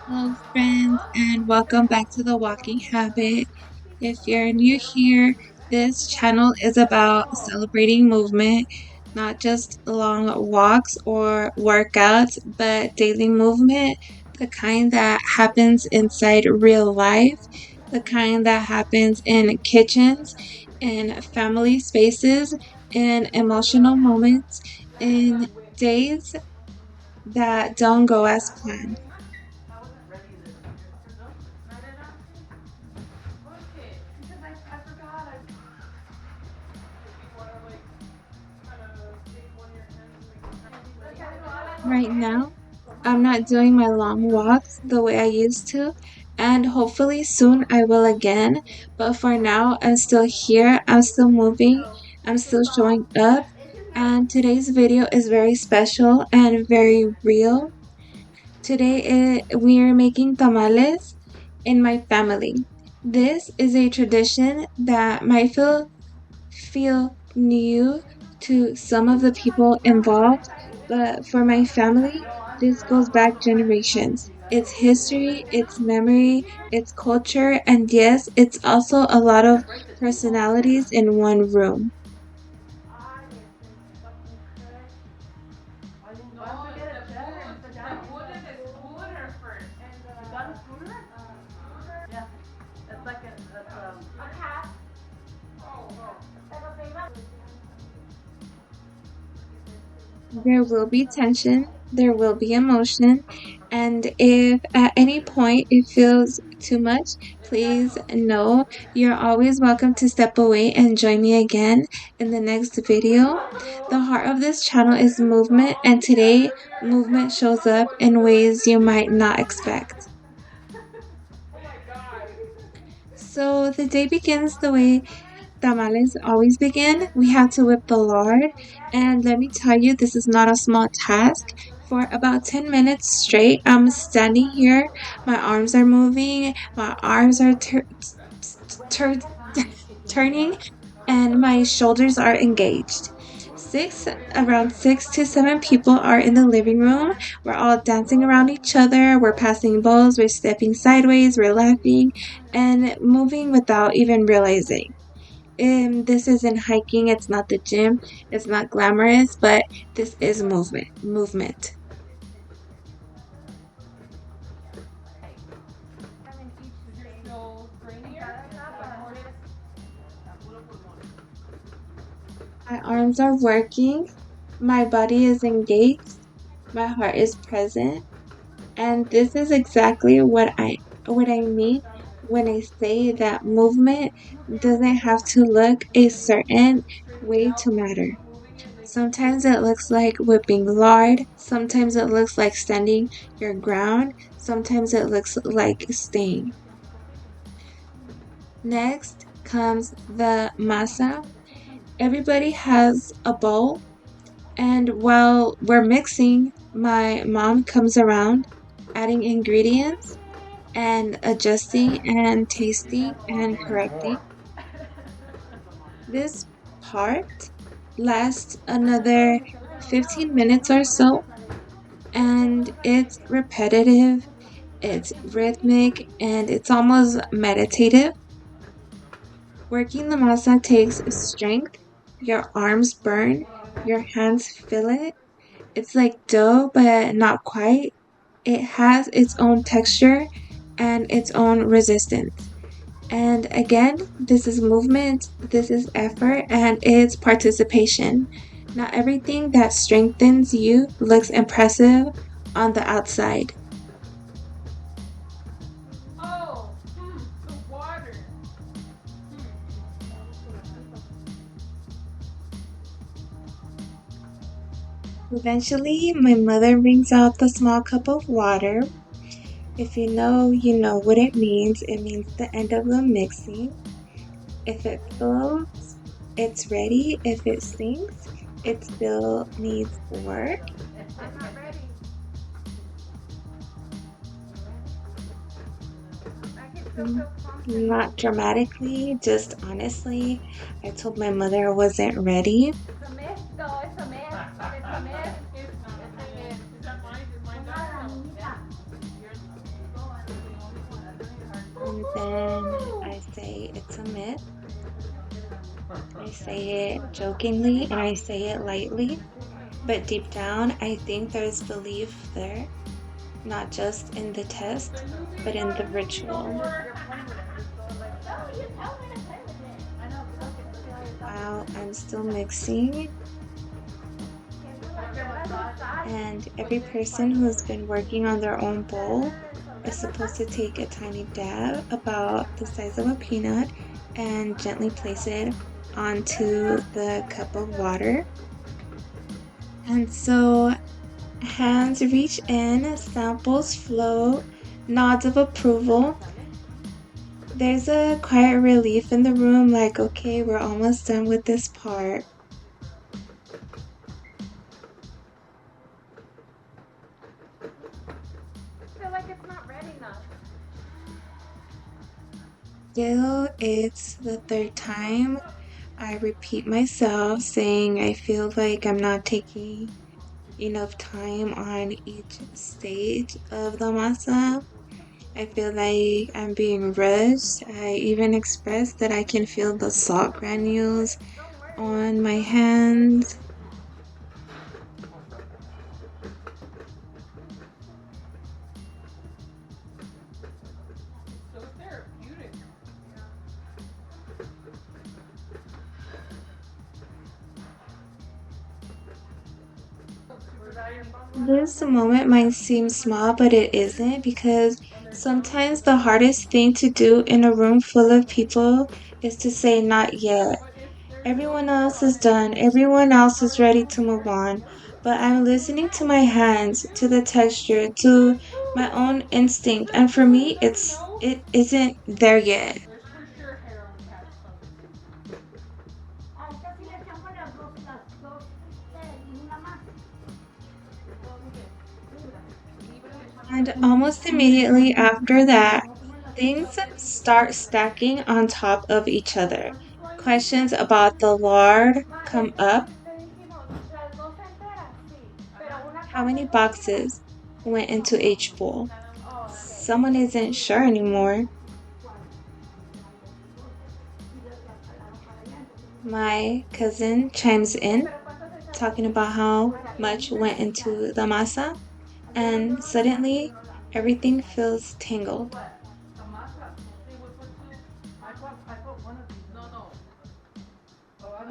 Hello, friends, and welcome back to the Walking Habit. If you're new here, this channel is about celebrating movement, not just long walks or workouts, but daily movement, the kind that happens inside real life, the kind that happens in kitchens, in family spaces, in emotional moments, in days that don't go as planned. Right now, I'm not doing my long walks the way I used to, and hopefully soon I will again. But for now, I'm still here, I'm still moving, I'm still showing up, and today's video is very special and very real. Today, we are making tamales in my family. This is a tradition that might feel new to some of the people involved, but for my family, this goes back generations. It's history, it's memory, it's culture, and yes, it's also a lot of personalities in one room. There will be tension, there will be emotion, and if at any point it feels too much, please know you're always welcome to step away and join me again in the next video. The heart of this channel is movement, and today, movement shows up in ways you might not expect. So the day begins the way tamales always begin. We have to whip the lard, and let me tell you, this is not a small task. For about 10 minutes straight, I'm standing here. My arms are moving, my arms are tur- turning, and my shoulders are engaged. Around 6 to 7 people are in the living room. We're all dancing around each other. We're passing bowls. We're stepping sideways. We're laughing and moving without even realizing. This isn't hiking, it's not the gym, it's not glamorous, but this is movement. Movement. My arms are working, my body is engaged, my heart is present, and this is exactly what I mean when I say that movement doesn't have to look a certain way to matter. Sometimes it looks like whipping lard. Sometimes it looks like standing your ground. Sometimes it looks like staying. Next comes the masa. Everybody has a bowl, and while we're mixing, my mom comes around adding ingredients and adjusting and tasting and correcting. This part lasts another 15 minutes or so, and it's repetitive, it's rhythmic, and it's almost meditative. Working the masa takes strength. Your arms burn, your hands feel it. It's like dough, but not quite. It has its own texture and its own resistance. And again, this is movement, this is effort, and it's participation. Not everything that strengthens you looks impressive on the outside. Eventually, my mother brings out the small cup of water. If you know what it means. It means the end of the mixing. If it floats, it's ready. If it sinks, it still needs work. Not dramatically, just honestly. I told my mother I wasn't ready. it's a myth. I say it jokingly and I say it lightly, but deep down, I think there's belief there, not just in the test, but in the ritual. While I'm still mixing, and every person who's been working on their own bowl is supposed to take a tiny dab about the size of a peanut and gently place it onto the cup of water. And so hands reach in, samples float, nods of approval. There's a quiet relief in the room, like, okay, we're almost done with this part. Still, it's the third time I repeat myself, saying I feel like I'm not taking enough time on each stage of the masa. I feel like I'm being rushed. I even expressed that I can feel the salt granules on my hands. This moment might seem small, but it isn't because sometimes the hardest thing to do in a room full of people is to say not yet. Everyone else is done. Everyone else is ready to move on. But I'm listening to my hands, to the texture, to my own instinct. And for me, it isn't there yet. And almost immediately after that, things start stacking on top of each other. Questions about the lard come up. How many boxes went into each bowl? Someone isn't sure anymore. My cousin chimes in, talking about how much went into the masa, and suddenly everything feels tangled.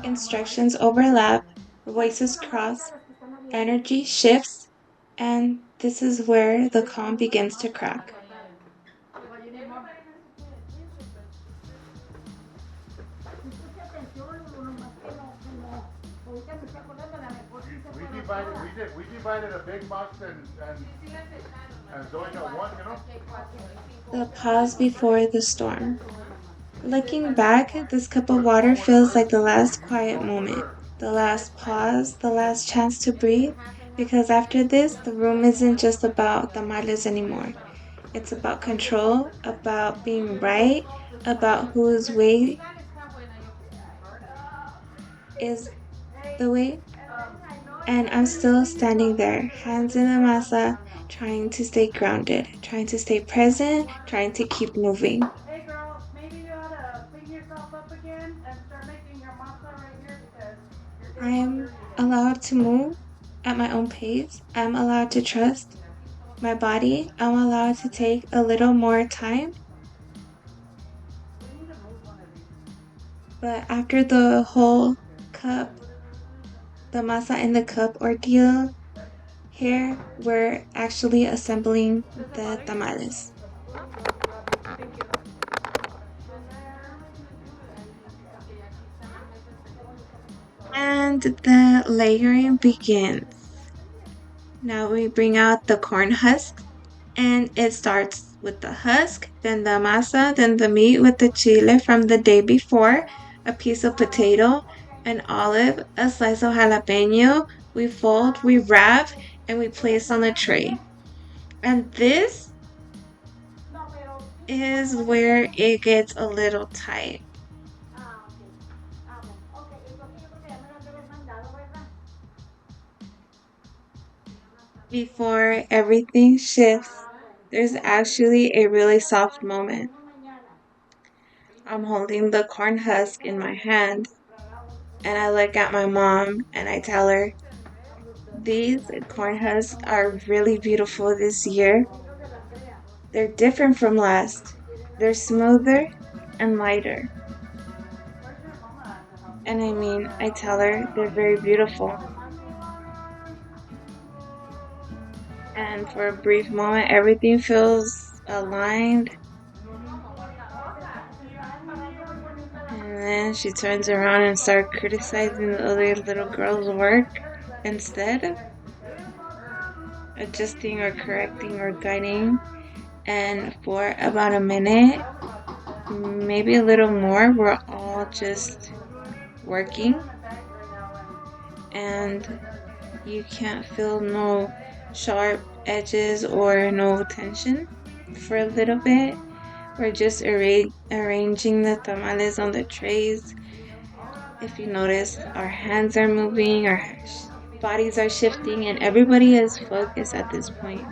Instructions overlap, voices cross, energy shifts, and this is where the calm begins to crack. We divided a big box and Zoe got one. The pause before the storm. Looking back, this cup of water feels like the last quiet moment, the last pause, the last chance to breathe, because after this, the room isn't just about tamales anymore. It's about control, about being right, about whose way is the way. And I'm still standing there, hands in the masa, trying to stay grounded, trying to stay present, trying to keep moving. Hey girl, maybe you ought to clean yourself up again and start making your masa right here because your table's I'm dirty again. allowed to move at my own pace. I'm allowed to trust my body. I'm allowed to take a little more time. We need to move one of these. But after the whole cup, the masa in the cup ordeal, here we're actually assembling the tamales. And the layering begins. Now we bring out the corn husk, and it starts with the husk, then the masa, then the meat with the chile from the day before, a piece of potato, an olive, a slice of jalapeno. We fold, we wrap, and we place on the tray. And this is where it gets a little tight. Before everything shifts, there's actually a really soft moment. I'm holding the corn husk in my hand, and I look at my mom and I tell her, these corn husks are really beautiful this year. They're different from last. They're smoother and lighter. And I mean, I tell her they're very beautiful. And for a brief moment, everything feels aligned. And then she turns around and starts criticizing the other little girl's work instead of adjusting or correcting or guiding. And for about a minute, maybe a little more, we're all just working. And you can't feel no sharp edges or no tension for a little bit. We're just arranging the tamales on the trays. If you notice, our hands are moving, our bodies are shifting, and everybody is focused at this point.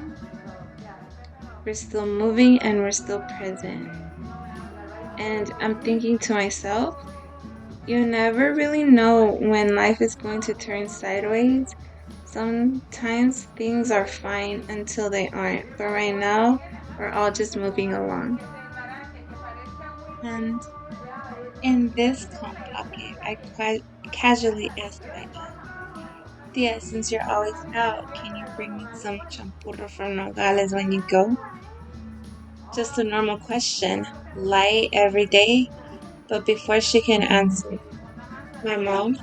We're still moving and we're still present. And I'm thinking to myself, you never really know when life is going to turn sideways. Sometimes things are fine until they aren't, but right now we're all just moving along. And in this calm pocket, I quite casually asked my aunt, Tia, since you're always out, can you bring me some champurro from Nogales when you go? Just a normal question, light every day, but before she can answer, my mom,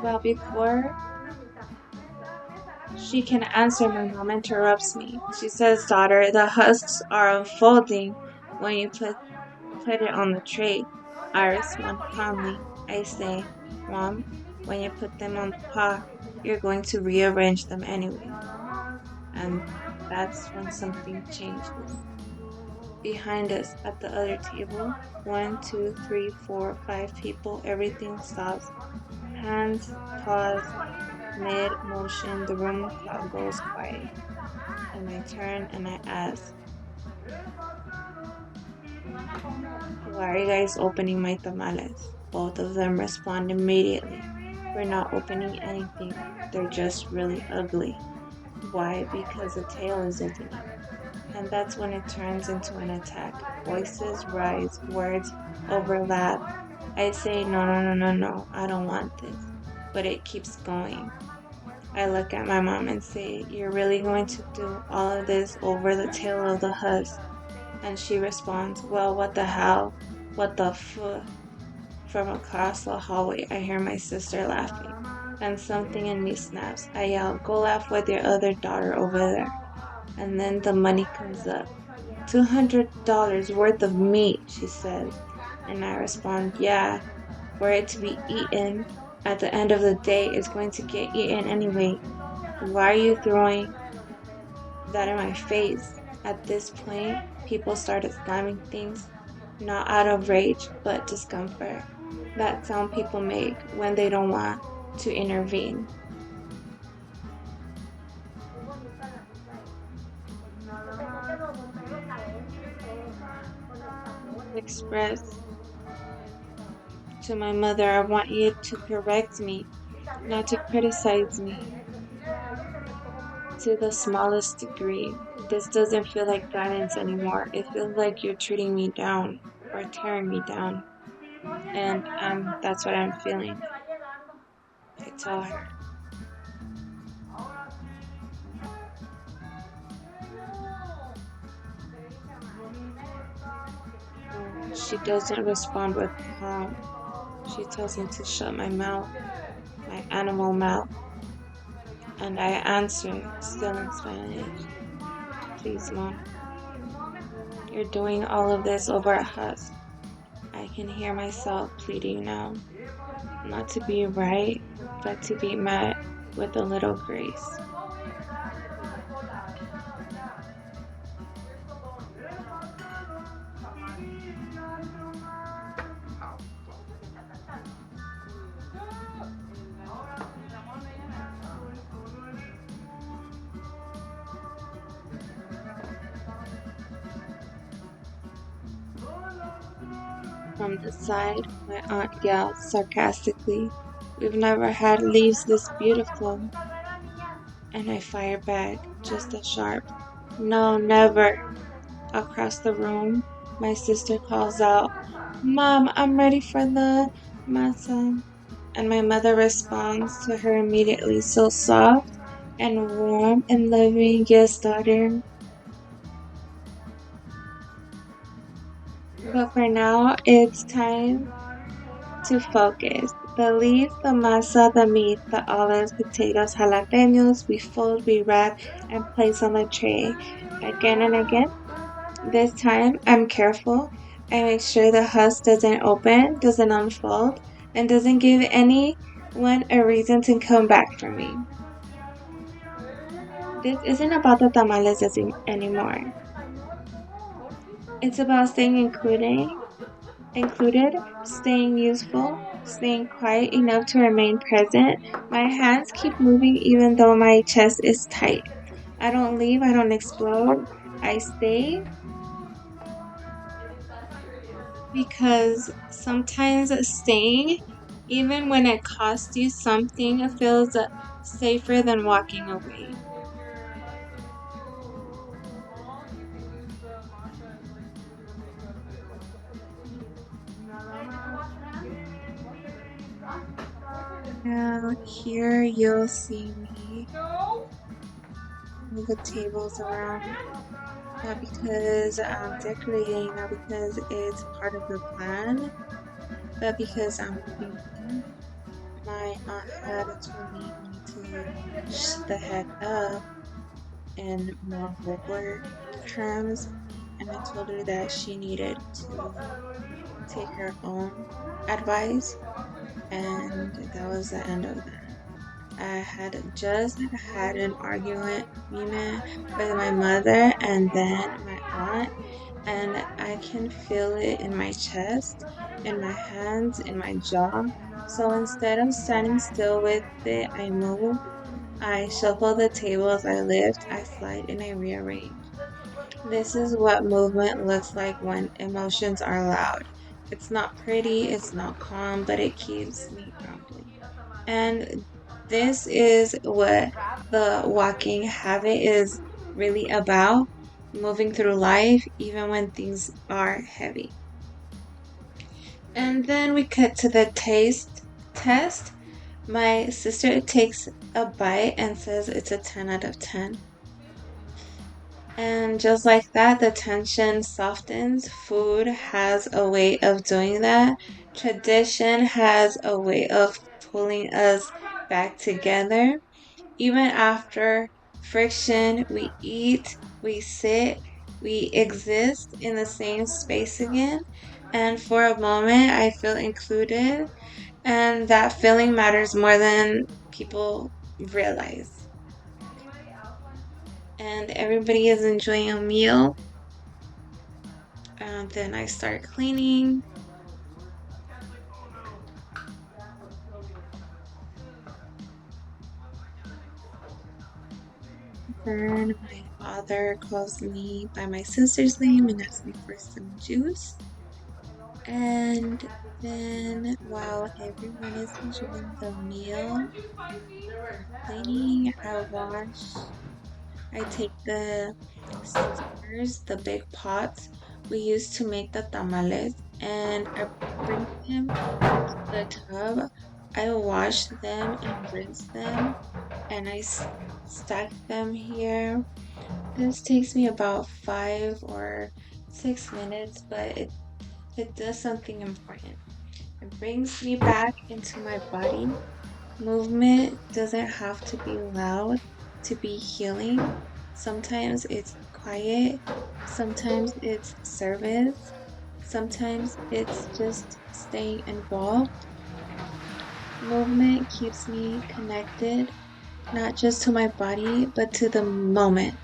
well, before she can answer, my mom interrupts me. She says, daughter, the husks are unfolding when you put it on the tray. I respond calmly. I say, Mom, when you put them on the pot, you're going to rearrange them anyway. And that's when something changes. Behind us at the other table, one, two, three, four, five people, everything stops. Hands pause mid motion, the room goes quiet. And I turn and I ask, why are you guys opening my tamales? Both of them respond immediately. We're not opening anything. They're just really ugly. Why? Because the tail is opening. And that's when it turns into an attack. Voices rise, words overlap. I say, no, no, no, no, no, I don't want this. But it keeps going. I look at my mom and say, you're really going to do all of this over the tail of the husk? And she responds, well, what the hell? What the f? From across the hallway, I hear my sister laughing, and something in me snaps. I yell, go laugh with your other daughter over there. And then the money comes up. $200 worth of meat, she says. And I respond, yeah, for it to be eaten at the end of the day is going to get eaten anyway. Why are you throwing that in my face? At this point, people started slamming things, not out of rage, but discomfort. That sound people make when they don't want to intervene, express to my mother, I want you to correct me, not to criticize me to the smallest degree. This doesn't feel like guidance anymore. It feels like you're treating me down or tearing me down. And that's what I'm feeling. I tell her. She doesn't respond with calm. She tells me to shut my mouth, my animal mouth. And I answer, still in Spanish. Please, Mom. You're doing all of this over a husk. I can hear myself pleading now. Not to be right, but to be met with a little grace. From the side, my aunt yelled sarcastically, "We've never had leaves this beautiful." And I fire back, just as sharp, "No, never." Across the room, my sister calls out, "Mom, I'm ready for the masa." And my mother responds to her immediately, so soft and warm and loving. "Yes, daughter." But for now, it's time to focus. The leaves, the masa, the meat, the olives, potatoes, jalapenos, we fold, we wrap, and place on the tray again and again. This time, I'm careful. I make sure the husk doesn't open, doesn't unfold, and doesn't give anyone a reason to come back for me. This isn't about the tamales anymore. It's about staying included, staying useful, staying quiet enough to remain present. My hands keep moving even though my chest is tight. I don't leave, I don't explode. I stay because sometimes staying, even when it costs you something, feels safer than walking away. Now, here you'll see me move the tables around. Not because I'm decorating, not because it's part of the plan, but because I'm moving them. My aunt had told me I need to shut the heck up in more vulgar terms, and I told her that she needed to take her own advice, and that was the end of that. I had just had an argument with my mother and then my aunt, and I can feel it in my chest, in my hands, in my jaw. So instead of standing still with it, I move. I shuffle the tables, I lift, I slide, and I rearrange. This is what movement looks like when emotions are loud. It's not pretty, it's not calm, but it keeps me grounded. And this is what the walking habit is really about, moving through life even when things are heavy. And then we cut to the taste test. My sister takes a bite and says it's a 10 out of 10. And just like that, the tension softens. Food has a way of doing that. Tradition has a way of pulling us back together. Even after friction, we eat, we sit, we exist in the same space again. And for a moment, I feel included. And that feeling matters more than people realize. And everybody is enjoying a meal. And then I start cleaning. Then my father calls me by my sister's name and asks me for some juice. And then while everyone is enjoying the meal and cleaning, I take the steamers, the big pots we use to make the tamales, and I bring them to the tub. I wash them and rinse them, and stack them here. This takes me about 5 or 6 minutes, but it does something important. It brings me back into my body. Movement doesn't have to be loud to be healing. Sometimes it's quiet, sometimes it's service, sometimes it's just staying involved. Movement keeps me connected, not just to my body, but to the moment.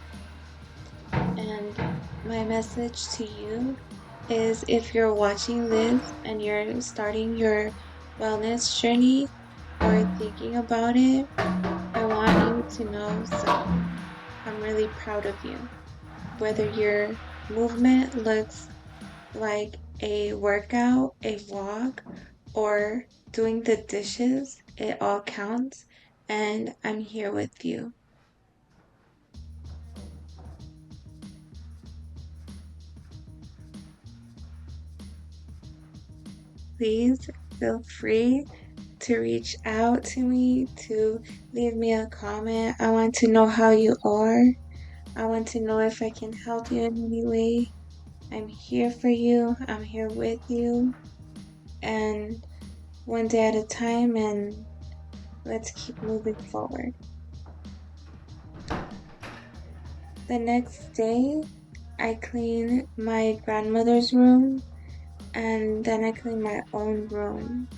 And my message to you is if you're watching this and you're starting your wellness journey or thinking about it, I want you to know something. I'm really proud of you. Whether your movement looks like a workout, a walk, or doing the dishes, it all counts, and I'm here with you. Please feel free to reach out to me, to leave me a comment. I want to know how you are. I want to know if I can help you in any way. I'm here for you. I'm here with you. And one day at a time, and let's keep moving forward. The next day, I clean my grandmother's room and then I clean my own room.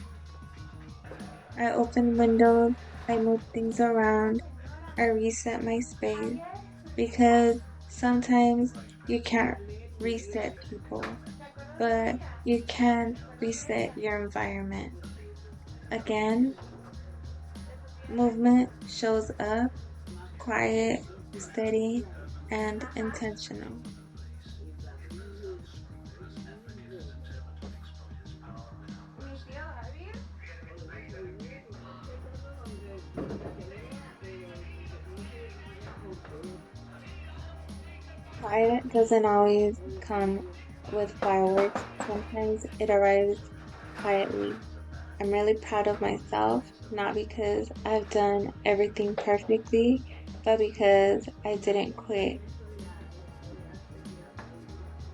I open windows, I move things around, I reset my space because sometimes you can't reset people, but you can reset your environment. Again, movement shows up quiet, steady, and intentional. Quiet doesn't always come with fireworks. Sometimes it arrives quietly. I'm really proud of myself, not because I've done everything perfectly, but because I didn't quit.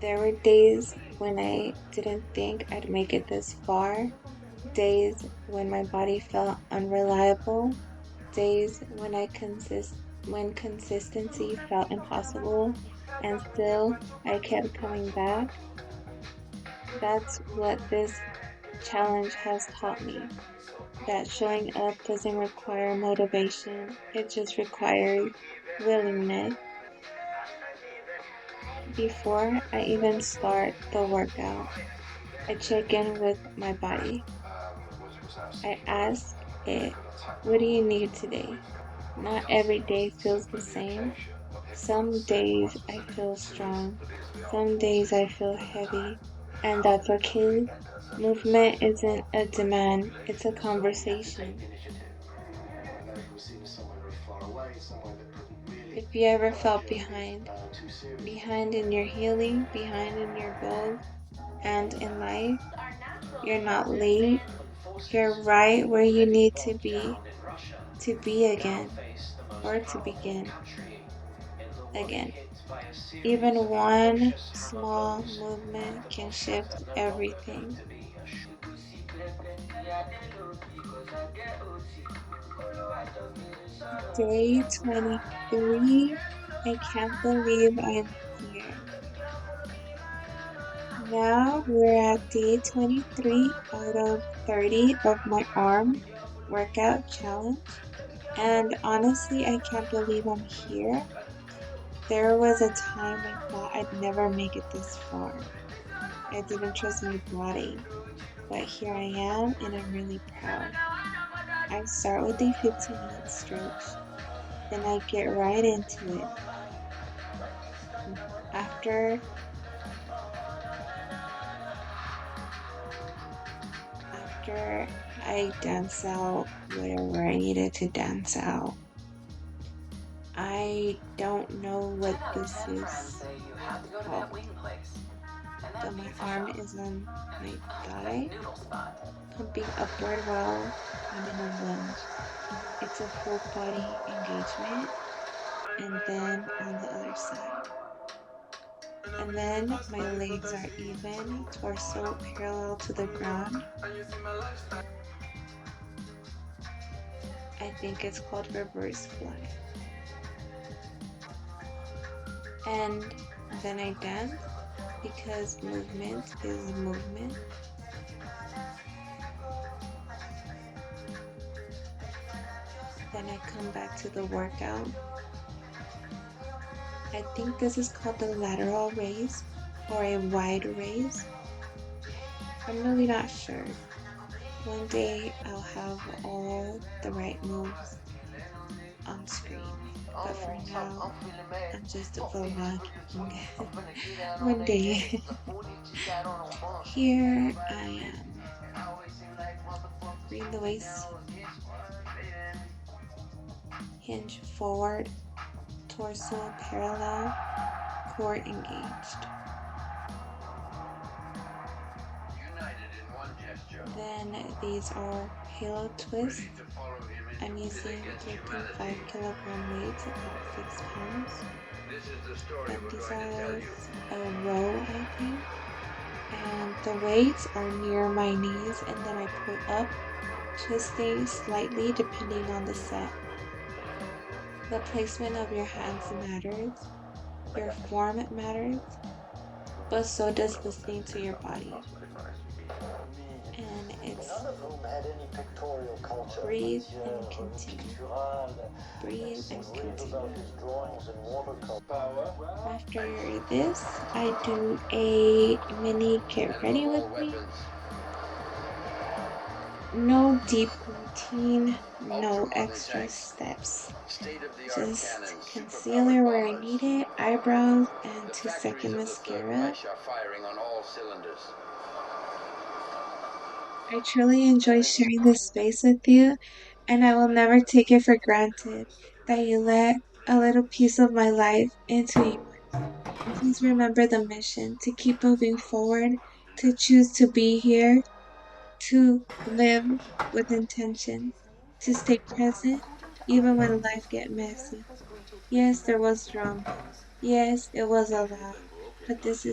There were days when I didn't think I'd make it this far, days when my body felt unreliable, days when consistency felt impossible, and still I kept coming back. That's what this challenge has taught me. That showing up doesn't require motivation, it just requires willingness. Before I even start the workout, I check in with my body. I ask it, what do you need today? Not every day feels the same. Some days I feel strong, some days I feel heavy, and that's okay. Movement isn't a demand, it's a conversation. If you ever felt behind, behind in your healing, behind in your goals, and in life, you're not late. You're right where you need to be again, or to begin again. Even one small movement can shift everything. Day 23. I can't believe I'm here. Now we're at day 23 out of 30 of my arm workout challenge. And honestly, I can't believe I'm here. There was a time I thought I'd never make it this far. I didn't trust my body, but here I am and I'm really proud. I start with a 15-minute stretch, then I get right into it. After after I dance out whatever I needed to dance out, I don't know what this is called, but my arm is on my thigh, pumping upward while I'm in a lunge. It's a full body engagement, and then on the other side. And then my legs are even, torso parallel to the ground. I think it's called reverse fly. And then I dance because movement is movement. Then I come back to the workout. I think this is called the lateral raise or a wide raise. I'm really not sure. One day I'll have all the right moves on screen. But for now, I'm just vlogging one day. Here I am. Bring the waist hinge forward, torso parallel, core engaged. Then these are halo twists. I'm using 3.5 kilogram weights, about 6 pounds. Then these are a row, I think. And the weights are near my knees, and then I pull up, twisting slightly depending on the set. The placement of your hands matters, your form matters, but so does listening to your body. And it's breathe and continue. Breathe and continue. After this, I do a mini get ready with me. No deep routine, no extra steps. Just concealer where I need it, eyebrows, and 2-second mascara. I truly enjoy sharing this space with you, and I will never take it for granted that you let a little piece of my life into yours. Please remember the mission to keep moving forward, to choose to be here, to live with intention, to stay present even when life get messy. Yes, there was drama. Yes, it was a lot, but this is